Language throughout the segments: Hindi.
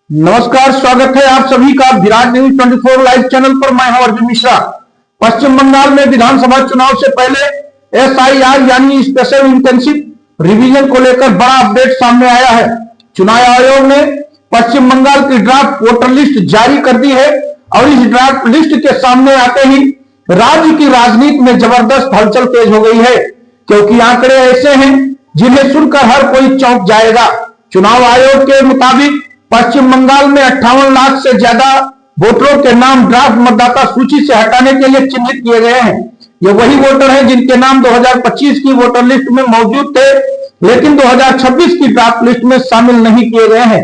नमस्कार, स्वागत है आप सभी का विराट न्यूज 24 लाइव चैनल पर। मैं हूं अर्जुन मिश्रा। पश्चिम बंगाल में विधानसभा चुनाव से पहले एसआईआर यानी स्पेशल इंटेंसिव रिवीजन को लेकर बड़ा अपडेट सामने आया है। चुनाव आयोग ने पश्चिम बंगाल की ड्राफ्ट वोटर लिस्ट जारी कर दी है और इस ड्राफ्ट लिस्ट के सामने आते ही राज्य की राजनीति में जबरदस्त हलचल तेज हो गई है, क्योंकि आंकड़े ऐसे हैं जिन्हें सुनकर हर कोई चौंक जाएगा। चुनाव आयोग के मुताबिक पश्चिम बंगाल में 58 लाख से ज्यादा वोटरों के नाम ड्राफ्ट मतदाता सूची से हटाने के लिए चिन्हित किए गए हैं। ये वही वोटर हैं जिनके नाम 2025 की वोटर लिस्ट में मौजूद थे, लेकिन 2026 की ड्राफ्ट लिस्ट में शामिल नहीं किए गए हैं।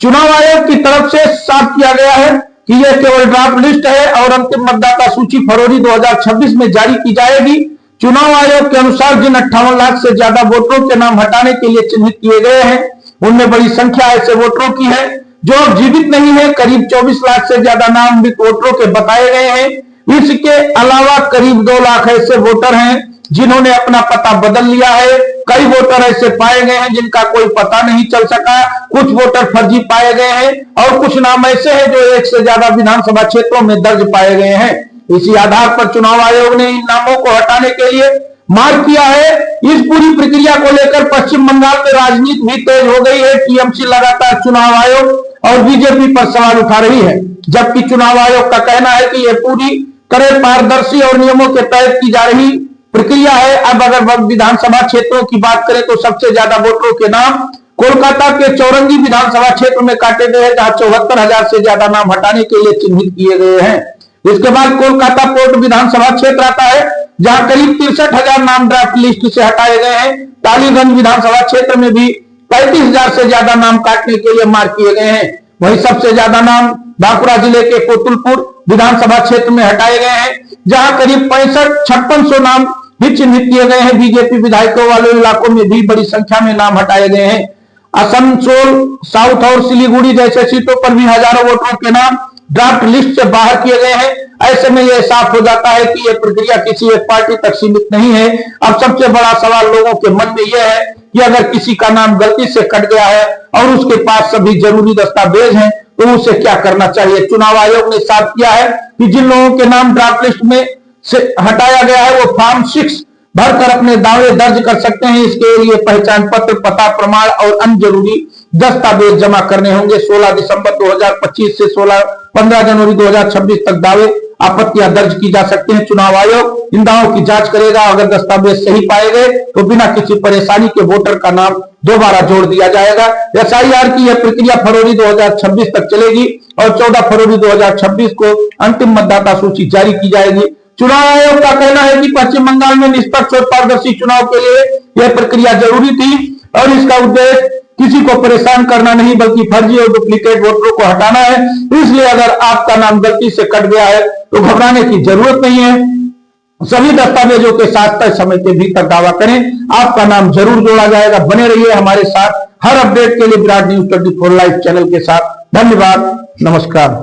चुनाव आयोग की तरफ से साफ किया गया है कि यह केवल ड्राफ्ट लिस्ट है और अंतिम मतदाता सूची फरवरी 2026 में जारी की जाएगी। चुनाव आयोग के अनुसार जिन 58 लाख से ज्यादा वोटरों के नाम हटाने के लिए चिन्हित किए गए हैं, उनमें बड़ी संख्या ऐसे वोटरों की है जो अब जीवित नहीं है। करीब 24 लाख से ज्यादा नाम मृत वोटरों के बताए गए हैं। इसके अलावा करीब 2 लाख ऐसे वोटर हैं जिन्होंने अपना पता बदल लिया है। कई वोटर ऐसे पाए गए हैं जिनका कोई पता नहीं चल सका। कुछ वोटर फर्जी पाए गए हैं और कुछ नाम ऐसे हैं जो एक से ज्यादा विधानसभा क्षेत्रों में दर्ज पाए गए हैं। इसी आधार पर चुनाव आयोग ने इन नामों को हटाने के लिए मार्ग किया है। इस पूरी प्रक्रिया को लेकर पश्चिम बंगाल में राजनीति भी तेज हो गई है। टीएमसी लगातार चुनाव आयोग और बीजेपी पर सवाल उठा रही है, जबकि चुनाव आयोग का कहना है कि यह पूरी तरह पारदर्शी और नियमों के तहत की जा रही प्रक्रिया है। अब अगर विधानसभा क्षेत्रों की बात करें तो सबसे ज्यादा वोटरों के नाम कोलकाता के चौरंगी विधानसभा क्षेत्र में काटे गए हैं, जहां 74,000 से ज्यादा नाम हटाने के लिए चिन्हित किए गए हैं। इसके बाद कोलकाता पोर्ट विधानसभा क्षेत्र आता है, जहां करीब 63,000 नाम ड्राफ्ट लिस्ट से हटाए गए हैं। टालीगंज विधानसभा क्षेत्र में भी 35,000 से ज्यादा नाम काटने के लिए मार्क किए गए हैं। वहीं सबसे ज्यादा नाम बांकुड़ा जिले के कोतुलपुर विधानसभा क्षेत्र में हटाए गए हैं, जहां करीब 5600 नाम भी चिन्हित किए गए हैं। बीजेपी विधायकों वाले इलाकों में भी बड़ी संख्या में नाम हटाए गए हैं। आसनसोल साउथ और सिलीगुड़ी जैसे सीटों पर भी हजारों वोटरों के नाम ड्राफ्ट लिस्ट से बाहर किए गए हैं। ऐसे में यह साफ हो जाता है कि यह प्रक्रिया किसी एक पार्टी तक सीमित नहीं है। अब सबसे बड़ा सवाल लोगों के मन में यह है कि अगर किसी का नाम गलती से कट गया है और उसके पास सभी जरूरी दस्तावेज हैं तो उसे क्या करना चाहिए। चुनाव आयोग ने साफ किया है कि जिन लोगों के नाम ड्राफ्ट लिस्ट में से हटाया गया है वो फॉर्म 6 भरकर अपने दावे दर्ज कर सकते हैं। इसके लिए पहचान पत्र, पता प्रमाण और अन्य जरूरी दस्तावेज जमा करने होंगे। 16 दिसंबर 2025 से 15 जनवरी 2026 तक दावे आपत्तियां दर्ज की जा सकते हैं। चुनाव आयोग इन दावों की जांच करेगा। अगर दस्तावेज सही पाए गए तो बिना किसी परेशानी के वोटर का नाम दोबारा जोड़ दिया जाएगा। एसआईआर की यह प्रक्रिया फरवरी 2026 तक चलेगी और 14 फरवरी 2026 को अंतिम मतदाता सूची जारी की जाएगी। चुनाव आयोग का कहना है कि पश्चिम बंगाल में निष्पक्ष और पारदर्शी चुनाव के लिए यह प्रक्रिया जरूरी थी और इसका उद्देश्य किसी को परेशान करना नहीं बल्कि फर्जी और डुप्लीकेट वोटरों को हटाना है। इसलिए अगर आपका नाम गलती से कट गया है तो घबराने की जरूरत नहीं है। सभी दस्तावेजों के साथ तय समय के भीतर दावा करें, आपका नाम जरूर जोड़ा जाएगा। बने रहिए हमारे साथ हर अपडेट के लिए विराट न्यूज 24 लाइव चैनल के साथ। धन्यवाद, नमस्कार।